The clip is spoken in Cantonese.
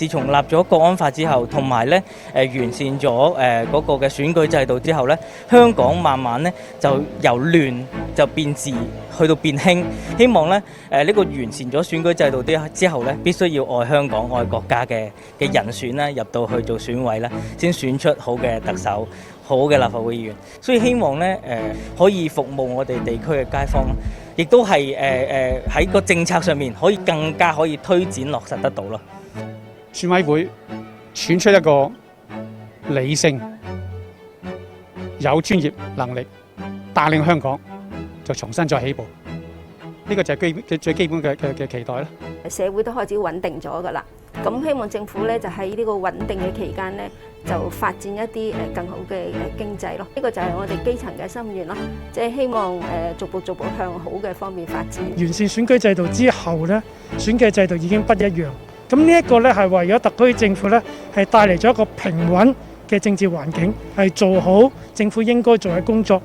自從立咗國安法之後，同埋咧完善咗嗰個嘅選舉制度之後咧，香港慢慢咧就由亂就變治，去到變興。希望咧呢個完善咗選舉制度之後咧，必須要愛香港、愛國家嘅人選咧入到去做選委咧，先選出好嘅特首、好嘅立法會議員。所以希望咧可以服務我哋地區嘅街坊，亦都係喺個政策上面可以更加可以推展落實得到咯。選委會選出一個理性、有專業能力帶領香港，就重新再起步。呢個就係最基本嘅期待啦。社會都開始穩定咗㗎啦，咁希望政府咧就喺呢個穩定嘅期間咧，就發展一啲更好嘅經濟咯。呢個就係我哋基層嘅心願咯，即係希望逐步向好嘅方面發展。完善選舉制度之後咧，選舉制度已經不一樣。咁呢一個咧係為咗特區政府咧係帶嚟咗一個平穩嘅政治環境，係做好政府應該做嘅工作。